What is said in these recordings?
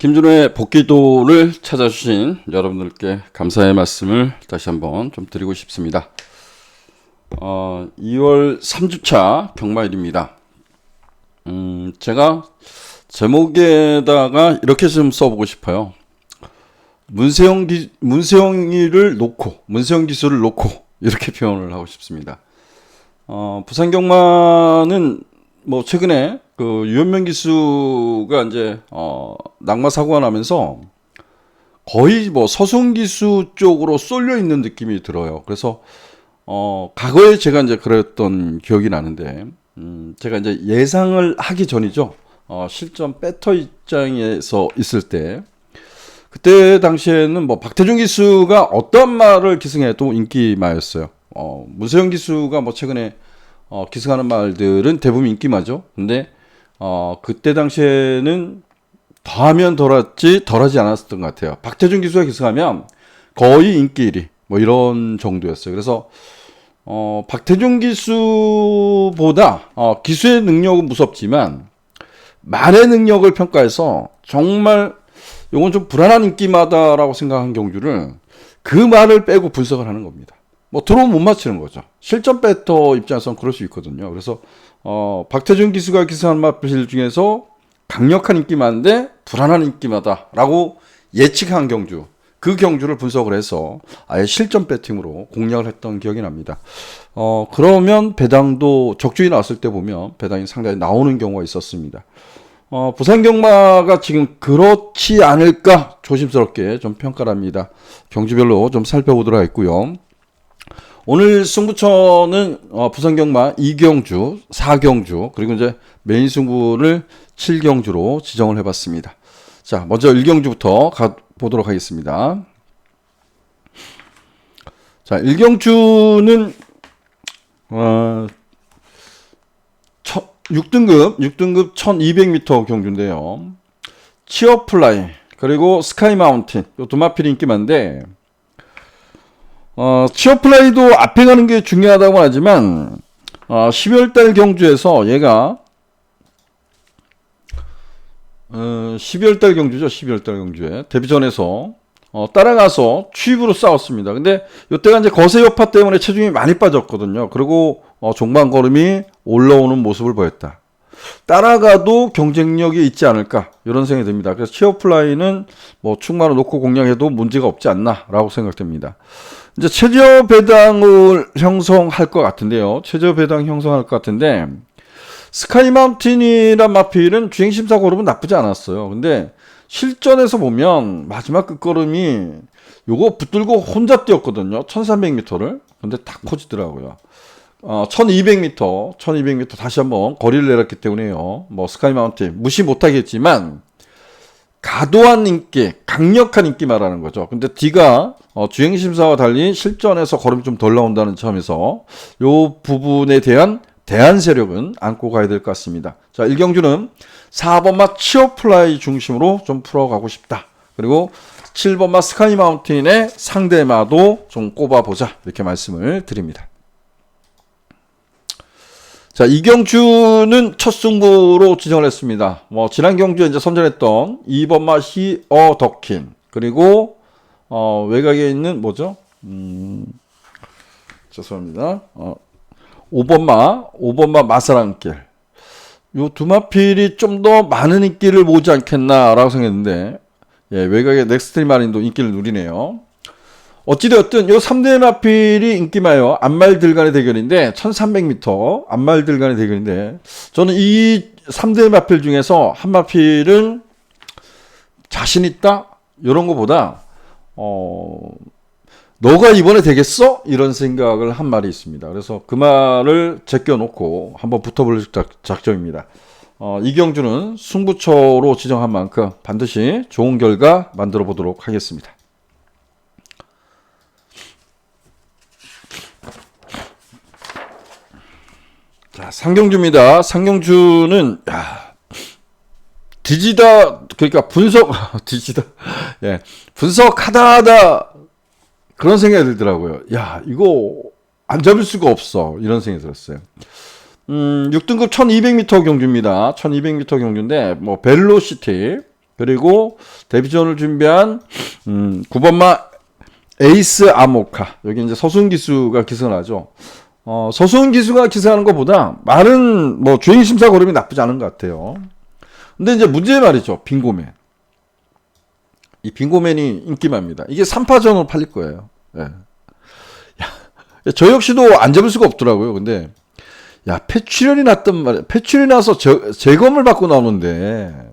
김준호의 복귀도를 찾아주신 여러분들께 감사의 말씀을 다시 한번 좀 드리고 싶습니다. 2월 3주차 경마일입니다. 제가 제목에다가 이렇게 좀 써보고 싶어요. 문세영 기수를 놓고 이렇게 표현을 하고 싶습니다. 부산 경마는 뭐 최근에 그 유현명 기수가 이제 낙마 사고가 나면서 거의 뭐 서순 기수 쪽으로 쏠려 있는 느낌이 들어요. 그래서 과거에 제가 이제 그랬던 기억이 나는데 제가 이제 예상을 하기 전이죠. 실전 배터 입장에서 있을 때 그때 당시에는 뭐 박태준 기수가 어떤 말을 기승해도 인기마였어요. 문세영 기수가 뭐 최근에 기승하는 말들은 대부분 인기마죠. 근데 그때 당시에는 더하면 덜했지 덜하지 않았었던 것 같아요. 박태준 기수가 기승하면 거의 인기 1위 뭐 이런 정도였어요. 그래서 박태준 기수보다 기수의 능력은 무섭지만 말의 능력을 평가해서 정말 이건 좀 불안한 인기마다라고 생각한 경주를 그 말을 빼고 분석을 하는 겁니다. 뭐 들어오면 못 맞히는 거죠. 실전 배터 입장에서는 그럴 수 있거든요. 그래서 박태준 기수가 기승한 마필 중에서 강력한 인기마인데 불안한 인기마다라고 예측한 경주, 그 경주를 분석을 해서 아예 실전 배팅으로 공략을 했던 기억이 납니다. 그러면 배당도 적중이 나왔을 때 보면 배당이 상당히 나오는 경우가 있었습니다. 부산 경마가 지금 그렇지 않을까 조심스럽게 좀 평가를 합니다. 경주별로 좀 살펴보도록 하겠고요. 오늘 승부처는 부산 경마 2경주, 4경주, 그리고 이제 메인 승부를 7경주로 지정을 해봤습니다. 자, 먼저 1경주부터 가보도록 하겠습니다. 자, 1경주는 6등급 1200m 경주인데요. 치어플라이, 그리고 스카이 마운틴, 요 두 마필이 인기 많은데, 치어플라이도 앞에 가는 게 중요하다고 하지만, 12월달 경주에서 얘가, 12월달 경주죠. 12월달 경주에. 데뷔전에서, 따라가서 추입으로 싸웠습니다. 근데, 이때가 이제 거세 여파 때문에 체중이 많이 빠졌거든요. 그리고, 종반 걸음이 올라오는 모습을 보였다. 따라가도 경쟁력이 있지 않을까 이런 생각이 듭니다. 그래서 치어플라이는 뭐 충만을 놓고 공략해도 문제가 없지 않나라고 생각됩니다. 이제 최저 배당을 형성할 것 같은데요. 최저 배당 형성할 것 같은데 스카이 마운틴이란 마필은 주행 심사 걸음은 나쁘지 않았어요. 근데 실전에서 보면 마지막 끝걸음이 요거 붙들고 혼자 뛰었거든요. 1300m를. 근데 다 커지더라고요. 1200m 다시 한번 거리를 내렸기 때문에요. 뭐 스카이 마운틴 무시 못하겠지만 과도한 인기, 강력한 인기 말하는 거죠. 근데 D가 주행 심사와 달리 실전에서 걸음이 좀 덜 나온다는 점에서 요 부분에 대한 대안 세력은 안고 가야 될 것 같습니다. 자, 1경주는 4번마 치어플라이 중심으로 좀 풀어가고 싶다. 그리고 7번마 스카이 마운틴의 상대마도 좀 꼽아보자. 이렇게 말씀을 드립니다. 자, 이 경주는 첫 승부로 지정을 했습니다. 뭐, 지난 경주에 이제 선전했던 2번마 히어 덕킨, 그리고, 외곽에 있는, 뭐죠? 죄송합니다. 5번마 마사랑길. 요 두 마필이 좀 더 많은 인기를 모으지 않겠나라고 생각했는데, 예, 외곽에 넥스트리 마린도 인기를 누리네요. 어찌되었든 요 3대 마필이 인기마요. 안말들 간의 대결인데 1300m 안말들 간의 대결인데 저는 이 3대 마필 중에서 한 마필은 자신 있다 이런 거보다 너가 이번에 되겠어? 이런 생각을 한 말이 있습니다. 그래서 그 말을 제껴놓고 한번 붙어볼 작정입니다. 이 경주는 승부처로 지정한 만큼 반드시 좋은 결과 만들어 보도록 하겠습니다. 자, 상경주입니다. 상경주는 뒤지다 그러니까 뒤지다 예, 분석하다 그런 생각이 들더라고요. 야, 이거 안 잡을 수가 없어 이런 생각이 들었어요. 6등급 1200m 경주입니다. 1200m 경주인데 뭐 벨로시티 그리고 데뷔전을 준비한 9번마 에이스 아모카. 여기 이제 서수은 기수가 기승을 하죠. 서수은 기수가 기승하는 것보다 말은 뭐 주행 심사 고름이 나쁘지 않은 것 같아요. 근데 이제 문제 말이죠. 빙고맨. 이 빙고맨이 인기만입니다. 이게 3파전으로 팔릴 거예요. 예. 야, 저 역시도 안 잡을 수가 없더라고요. 근데 야, 폐출혈이 났단 말이야. 폐출혈이 나서 재검을 받고 나오는데,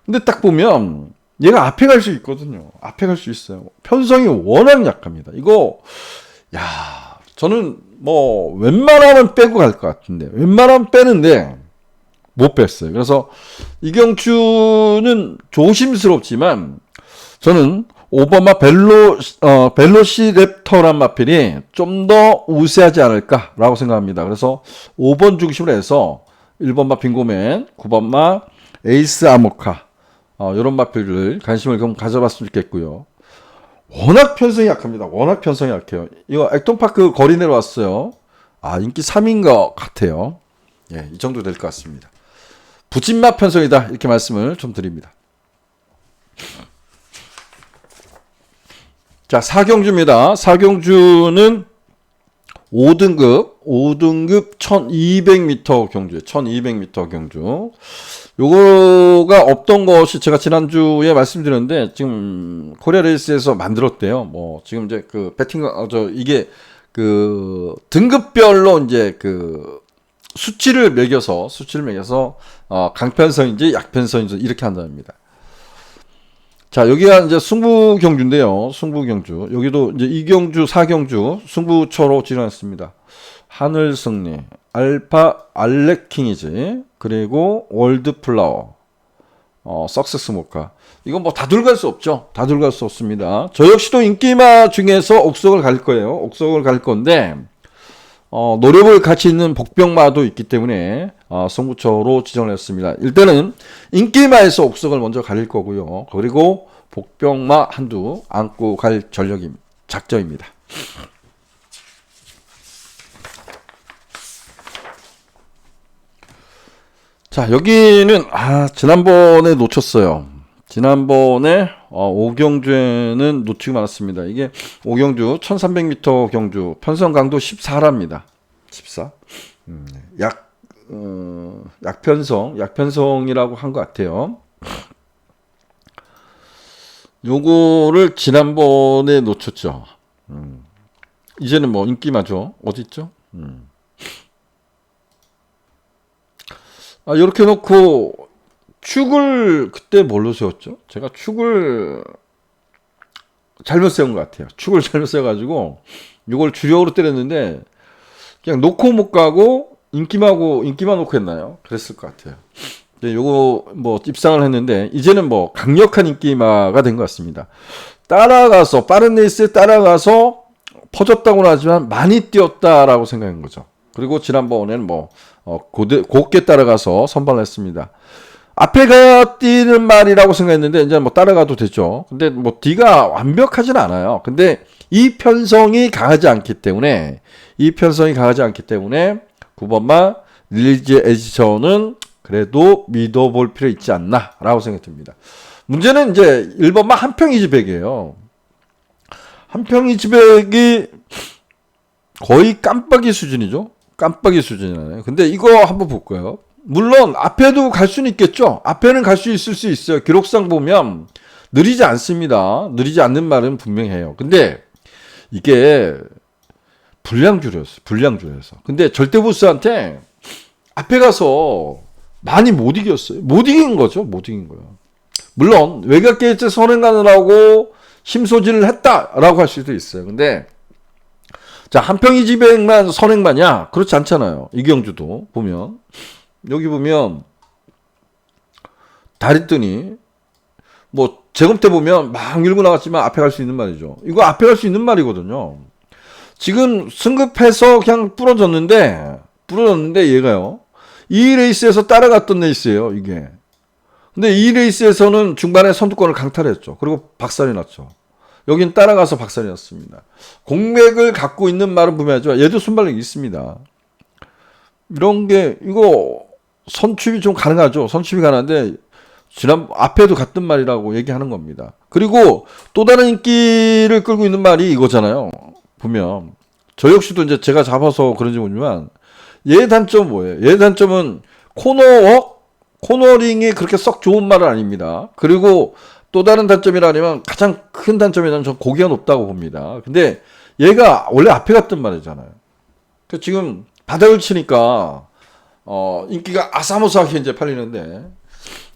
근데 딱 보면 얘가 앞에 갈 수 있거든요. 앞에 갈 수 있어요. 편성이 워낙 약합니다. 이거 야, 저는 뭐 웬만하면 빼고 갈 것 같은데, 웬만하면 빼는데 못 뺐어요. 그래서 이경추는 조심스럽지만 저는 5번마 벨로시랩터란 마필이 좀 더 우세하지 않을까라고 생각합니다. 그래서 5번 중심으로 해서 1번마 빙고맨, 9번마 에이스 아모카, 이런 마필을 관심을 좀 가져봤으면 좋겠고요. 워낙 편성이 약합니다. 워낙 편성이 약해요. 이거 액톤파크 거리 내려왔어요. 인기 3인 것 같아요. 예, 이 정도 될 것 같습니다. 부진맛 편성이다, 이렇게 말씀을 좀 드립니다. 자, 사경주입니다. 사경주는 5등급 1200m 경주, 1200m 경주. 요거가 없던 것이 제가 지난주에 말씀드렸는데, 지금 코리아 레이스에서 만들었대요. 뭐, 지금 이제 그 배팅, 이게 그 등급별로 이제 그 수치를 매겨서, 강편성인지 약편성인지 이렇게 한답니다. 자, 여기가 이제 승부경주인데요. 승부경주. 여기도 이제 이경주, 사경주, 승부처로 진행했습니다. 하늘승리, 알파 알렉킹이지, 그리고 월드플라워, 석세스 모카. 이건 뭐 다들 갈 수 없죠. 다들 갈 수 없습니다. 저 역시도 인기마 중에서 옥석을 갈 거예요. 옥석을 갈 건데, 노려볼 가치 있는 복병마도 있기 때문에 승부처로 지정을 했습니다. 일단은 인기마에서 옥석을 먼저 가릴 거고요. 그리고 복병마 한두 안고 갈 작정입니다. 자, 여기는 지난번에 놓쳤어요. 지난번에 오경주에는 놓치고 말았습니다. 이게 오경주 1300m 경주 편성 강도 14라입니다. 14. 약편성이라고 한 것 같아요. 요거를 지난번에 놓쳤죠. 이제는 뭐 인기마죠. 어디 있죠? 이렇게 놓고 축을 그때 뭘로 세웠죠? 제가 축을 잘못 세운 것 같아요. 축을 잘못 세워가지고 이걸 주력으로 때렸는데 그냥 놓고 못 가고 인기만 놓고 했나요? 그랬을 것 같아요. 요거 뭐 입상을 했는데 이제는 뭐 강력한 인기마가 된 것 같습니다. 따라가서 빠른 레이스에 따라가서 퍼졌다고는 하지만 많이 뛰었다라고 생각한 거죠. 그리고 지난번에는 뭐 곱게 따라가서 선발을 했습니다. 앞에 가 뛰는 말이라고 생각했는데 이제 뭐 따라가도 되죠. 근데 뭐 D가 완벽하진 않아요. 근데 이 편성이 강하지 않기 때문에 9번마 릴리지 에디션은 그래도 믿어볼 필요 있지 않나라고 생각됩니다. 문제는 이제 1번마 한평이지백이에요. 한평이지백이 거의 깜빡이 수준이죠. 깜빡이 수준이잖아요. 근데 이거 한번 볼까요? 물론 앞에도 갈 수는 있겠죠. 앞에는 갈 수 있을 수 있어요. 기록상 보면 느리지 않습니다. 느리지 않는 말은 분명해요. 근데 이게 불량주였어. 근데 절대보스한테 앞에 가서 많이 못 이겼어요. 못 이긴 거죠. 못 이긴 거예요. 물론 외곽 게이트 선행간을 하고 심소진을 했다라고 할 수도 있어요. 근데 자, 한평이지백만 선행마냐? 그렇지 않잖아요. 이경주도 보면 여기 보면 다리더니 뭐 재검 때 보면 막 밀고 나갔지만 앞에 갈 수 있는 말이죠. 이거 앞에 갈 수 있는 말이거든요. 지금 승급해서 그냥 부러졌는데 얘가요. 이 레이스에서 따라갔던 레이스예요, 이게. 근데 이 레이스에서는 중반에 선두권을 강탈했죠. 그리고 박살이 났죠. 여긴 따라가서 박살이 났습니다. 공맥을 갖고 있는 말은 분명하죠. 얘도 순발력이 있습니다. 이런 게 이거 선출이 좀 가능하죠. 선출이 가능한데 지난 앞에도 갔던 말이라고 얘기하는 겁니다. 그리고 또 다른 인기를 끌고 있는 말이 이거잖아요. 보면 저 역시도 이제 제가 잡아서 그런지 모르지만 얘의 단점은 뭐예요? 얘의 단점은 코너링이 그렇게 썩 좋은 말은 아닙니다. 그리고 또 다른 단점이라면 가장 큰 단점이라면 전 고기가 높다고 봅니다. 근데 얘가 원래 앞에 갔던 말이잖아요. 그 지금 바닥을 치니까 인기가 아사모사하게 이제 팔리는데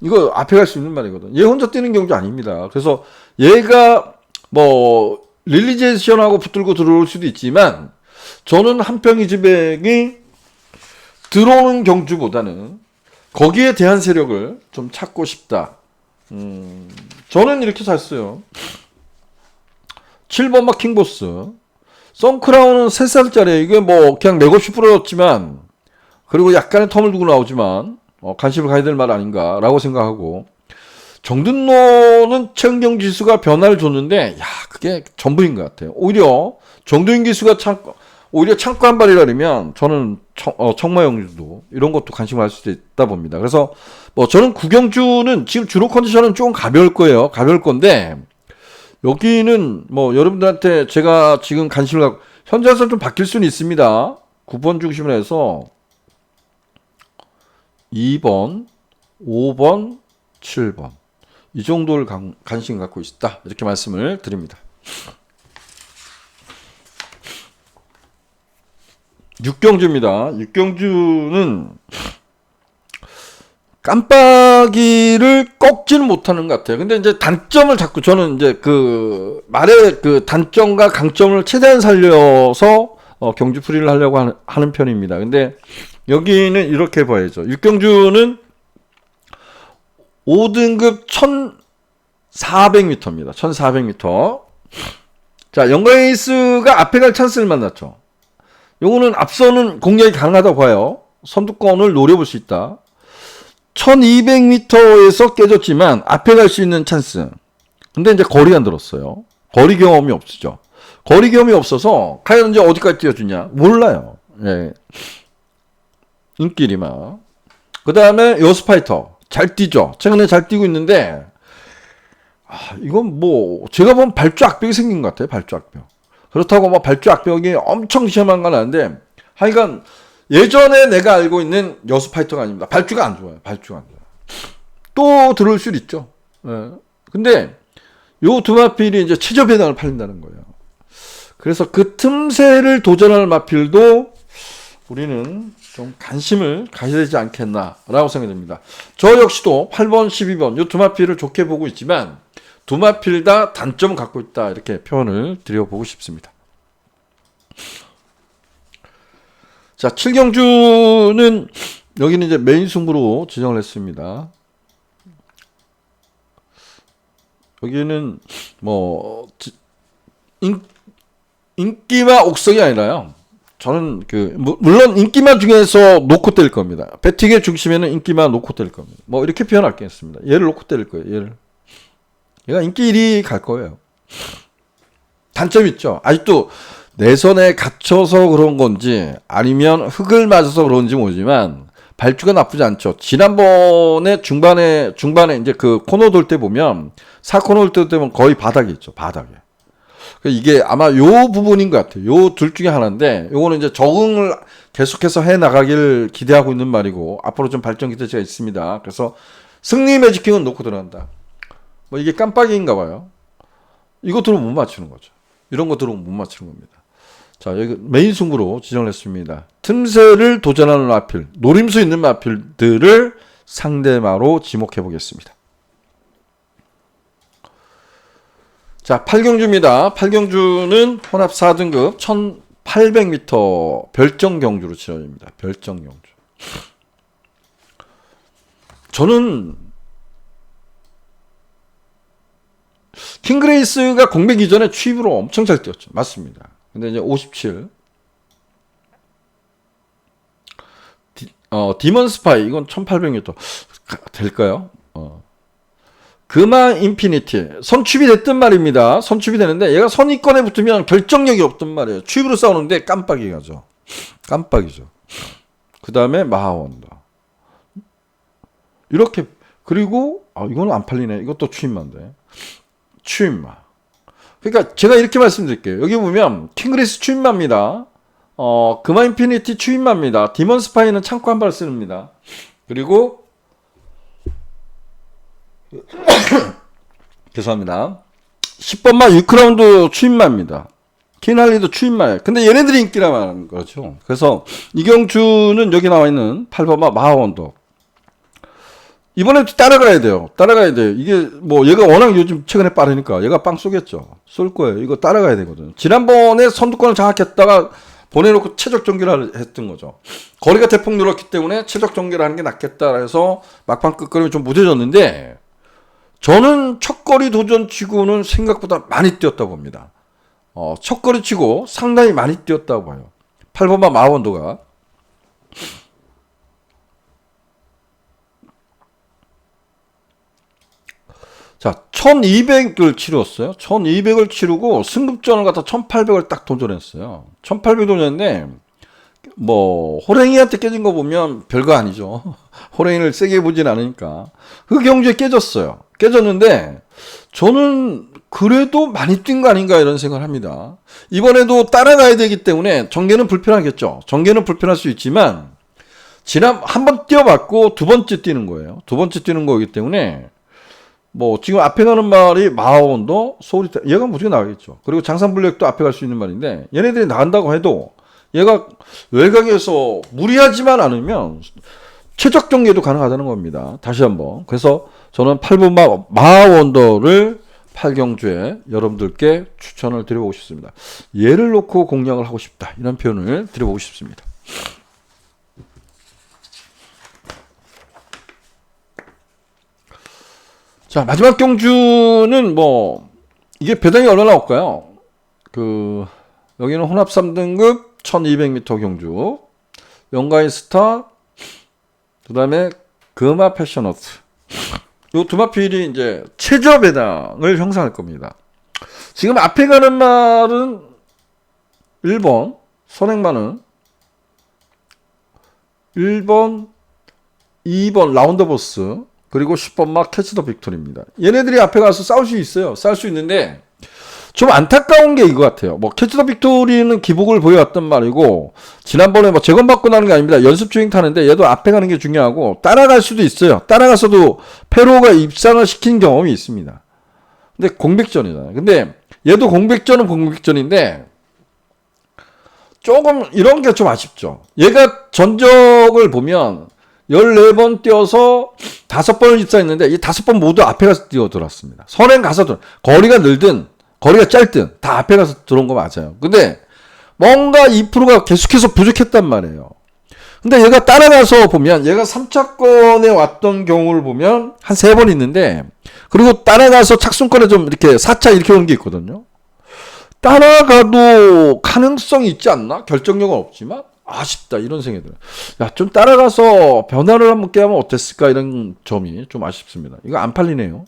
이거 앞에 갈 수 있는 말이거든. 얘 혼자 뛰는 경우도 아닙니다. 그래서 얘가 뭐 릴리제이션하고 붙들고 들어올 수도 있지만 저는 한평이즈백이 들어오는 경주보다는 거기에 대한 세력을 좀 찾고 싶다. 저는 이렇게 샀어요. 7번 막 킹보스. 선크라운은 3살짜리. 이게 뭐 그냥 맥없이 부러졌지만 그리고 약간의 텀을 두고 나오지만 관심을 가야 될 말 아닌가라고 생각하고 정든노는 최은경 기수가 변화를 줬는데 야 그게 전부인 것 같아요. 오히려 정도인 기수가 오히려 창고 한 발이라면 저는 청마영주도 이런 것도 관심을 할 수도 있다 봅니다. 그래서 뭐 저는 구경주는 지금 주로 컨디션은 조금 가벼울 거예요. 가벼울 건데 여기는 뭐 여러분들한테 제가 지금 관심을 갖고 현재에서 좀 바뀔 수는 있습니다. 9번 중심으로 해서 2번, 5번, 7번 이 정도를 관심 갖고 있다. 이렇게 말씀을 드립니다. 6경주입니다. 6경주는 깜빡이를 꺾지는 못하는 것 같아요. 근데 이제 단점을 자꾸 저는 이제 그 말의 그 단점과 강점을 최대한 살려서 경주 풀이를 하려고 하는 편입니다. 근데 여기는 이렇게 봐야죠. 6경주는 5등급 1400m입니다. 1400m. 자, 영광에이스가 앞에 갈 찬스를 만났죠. 요거는 앞서는 공략이 가능하다고 봐요. 선두권을 노려볼 수 있다. 1200m에서 깨졌지만 앞에 갈 수 있는 찬스. 근데 이제 거리가 안 들었어요. 거리 경험이 없으죠. 거리 경험이 없어서 과연 이제 어디까지 뛰어주냐? 몰라요. 예. 인기리마. 그 다음에 여스파이터. 잘 뛰죠. 최근에 잘 뛰고 있는데 이건 뭐 제가 보면 발주 악벽이 생긴 것 같아요. 발주 악벽. 그렇다고 뭐 발주 악벽이 엄청 심한 건 아닌데 하여간 예전에 내가 알고 있는 여수파이터가 아닙니다. 발주가 안 좋아요. 발주가 안 좋아요. 또 들어올 수도 있죠. 예. 근데 요 두 마필이 이제 최저 배당을 팔린다는 거예요. 그래서 그 틈새를 도전할 마필도 우리는 좀 관심을 가져야 되지 않겠나라고 생각이 듭니다. 저 역시도 8번, 12번 요 두 마필을 좋게 보고 있지만 두 마필 다 단점을 갖고 있다. 이렇게 표현을 드려보고 싶습니다. 자, 7경주는 여기는 이제 메인 승부로 지정을 했습니다. 여기는 뭐 인기마 옥석이 아니라요. 저는 물론 인기마 중에서 놓고 때릴 겁니다. 배팅의 중심에는 인기마 놓고 때릴 겁니다. 뭐 이렇게 표현할겠습니다. 얘를 놓고 때릴 거예요. 얘가 인기 1위 갈 거예요. 단점 있죠. 아직도 내선에 갇혀서 그런 건지 아니면 흙을 맞아서 그런지 모르지만 발주가 나쁘지 않죠. 지난번에 중반에 이제 그 코너 돌 때 보면 4코너 돌 때 보면 거의 바닥에 있죠. 바닥에. 이게 아마 요 부분인 것 같아요. 요 둘 중에 하나인데 요거는 이제 적응을 계속해서 해 나가길 기대하고 있는 말이고 앞으로 좀 발전 기대치가 있습니다. 그래서 승리 매지킹은 놓고 들어간다. 뭐 이게 깜빡이인가 봐요. 이거 들어오면 못 맞추는 거죠. 이런 거 들어오면 못 맞추는 겁니다. 자, 여기 메인 승부로 지정을 했습니다. 틈새를 도전하는 마필, 노림수 있는 마필들을 상대마로 지목해 보겠습니다. 자, 8경주입니다. 8경주는 혼합 4등급 1800m 별정 경주로 치러집니다. 별정 경주. 저는 킹그레이스가 공백 이전에 취입으로 엄청 잘 뛰었죠. 맞습니다. 근데 이제 57. 디먼 스파이 이건 1800m 될까요? 금화 인피니티 선취비 됐단 말입니다. 선취비 되는데 얘가 선위권에 붙으면 결정력이 없단 말이에요. 취입으로 싸우는데 깜빡이 가죠. 깜빡이죠. 그 다음에 마하원더 이렇게. 그리고 이거는 안 팔리네. 이것도 추임마인데. 추임마. 그러니까 제가 이렇게 말씀드릴게요. 여기 보면 킹그리스 추임마입니다. 금화 인피니티 추임마입니다. 디먼 스파이는 창고 한 발 쓰입니다. 그리고 죄송합니다. 10번마 유크라운드 추임마입니다. 키날리도 추임마예요. 근데 얘네들이 인기라는 거죠. 그래서 이경주는 여기 나와 있는 8번마 마하원더. 이번에도 따라가야 돼요. 따라가야 돼요. 이게 뭐 얘가 워낙 요즘 최근에 빠르니까 얘가 빵 쏘겠죠. 쏠 거예요. 이거 따라가야 되거든요. 지난번에 선두권을 장악했다가 보내놓고 최적 정결을 했던 거죠. 거리가 대폭 늘었기 때문에 최적 정결을 하는 게 낫겠다 해서 막판 끝거리면 좀 무뎌졌는데 저는 첫 거리 도전 치고는 생각보다 많이 뛰었다 봅니다. 첫 거리 치고 상당히 많이 뛰었다고 봐요. 8번마 마원도가. 자, 1200을 치렀어요. 1200을 치르고 승급전을 갖다 1800을 딱 도전했어요. 1800 도전했는데 뭐 호랭이한테 깨진 거 보면 별거 아니죠. 호랭이를 세게 보진 않으니까. 그 경주에 깨졌어요. 깨졌는데 저는 그래도 많이 뛴 거 아닌가 이런 생각을 합니다. 이번에도 따라가야 되기 때문에 전개는 불편하겠죠. 전개는 불편할 수 있지만 지난 한 번 뛰어봤고 두 번째 뛰는 거예요. 두 번째 뛰는 거기 때문에 뭐 지금 앞에 가는 말이 마하원도 소울이타 얘가 무조건 나가겠죠. 그리고 장산불력도 앞에 갈 수 있는 말인데 얘네들이 나간다고 해도 얘가 외곽에서 무리하지만 않으면 최적 정계도 가능하다는 겁니다. 다시 한번. 그래서 저는 8번 마하원더를 8경주에 여러분들께 추천을 드려보고 싶습니다. 얘를 놓고 공략을 하고 싶다. 이런 표현을 드려보고 싶습니다. 자, 마지막 경주는 뭐 이게 배당이 얼마나 나올까요? 여기는 혼합 3등급 1200m 경주, 연가인 스타, 그 다음에 금화 패셔너트. 요 두 마필이 이제 최저 배당을 형성할 겁니다. 지금 앞에 가는 말은 1번 선행마는 1번, 2번 라운더보스, 그리고 10번마 캐치 더 빅토리입니다. 얘네들이 앞에 가서 싸울 수 있어요. 싸울 수 있는데 좀 안타까운 게 이거 같아요. 뭐 캐치 더 빅토리는 기복을 보여왔던 말이고 지난번에 뭐 재건받고 나는 게 아닙니다. 연습 주행 타는데 얘도 앞에 가는 게 중요하고 따라갈 수도 있어요. 따라가서도 페로가 입상을 시킨 경험이 있습니다. 근데 공백전이잖아요. 근데 얘도 공백전은 공백전인데 조금 이런 게 좀 아쉽죠. 얘가 전적을 보면 14번 뛰어서 5번을 입사했는데 이 5번 모두 앞에 가서 뛰어들었습니다. 선행 가서 거리가 늘든 거리가 짧든 다 앞에 가서 들어온 거 맞아요. 근데 뭔가 2%가 계속해서 부족했단 말이에요. 근데 얘가 따라가서 보면 얘가 3차권에 왔던 경우를 보면 한 3번 있는데 그리고 따라가서 착순권에 좀 이렇게 4차 이렇게 오는 게 있거든요. 따라가도 가능성이 있지 않나? 결정력은 없지만 아쉽다 이런 생각이 들어요. 야, 좀 따라가서 변화를 한번 깨하면 어땠을까 이런 점이 좀 아쉽습니다. 이거 안 팔리네요.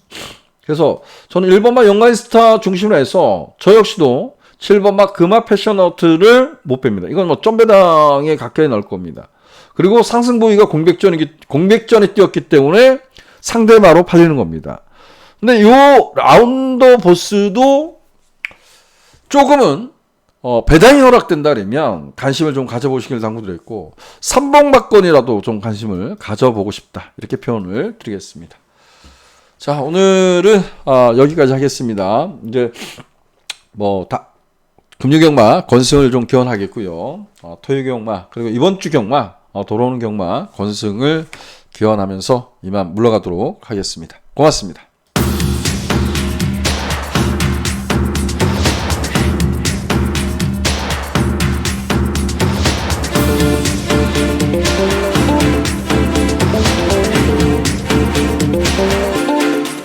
그래서 저는 1번마 연가인스타 중심으로 해서 저 역시도 7번마 금화 패셔너트를 못 뺍니다. 이건 뭐 점배당에 가까이 넣을 겁니다. 그리고 상승 부위가 공백전에 뛰었기 때문에 상대마로 팔리는 겁니다. 근데 요 라운더 보스도 조금은 배당이 허락된다 그러면 관심을 좀 가져보시길 당부드렸고 3번마권이라도 좀 관심을 가져보고 싶다 이렇게 표현을 드리겠습니다. 자, 오늘은 여기까지 하겠습니다. 이제 뭐 금요경마 건승을 좀 기원하겠고요. 토요경마 그리고 이번 주 경마 돌아오는 경마 건승을 기원하면서 이만 물러가도록 하겠습니다. 고맙습니다.